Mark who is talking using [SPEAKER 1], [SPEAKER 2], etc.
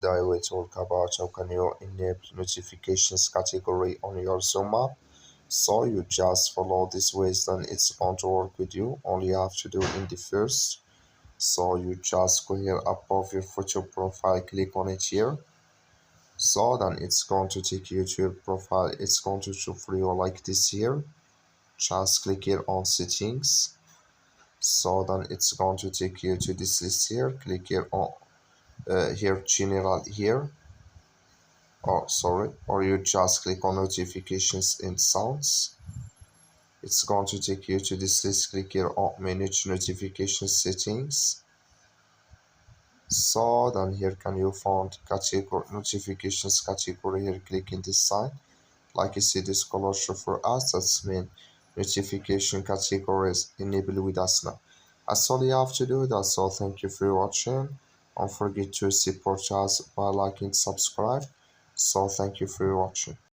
[SPEAKER 1] today we talk about how can you enable notifications category on your Zoom app. So you just follow these ways, then it's going to work with you. All you have to do in the first, so you just go here above your photo profile, click on it here. So then it's going to take you to your profile. It's going to show for you like this here. Just click here on settings. So then it's going to take you to this list here. Click here on here general here, or you just click on notifications and sounds. It's going to take you to this list. Click here on manage notification settings. So then here can you find category notifications category here. Click in this side, like you see this color show for us, that's mean notification categories enabled with us now. That's all you have to do. That's all. Thank you for watching. Don't forget to support us by liking, subscribe. So thank you for watching.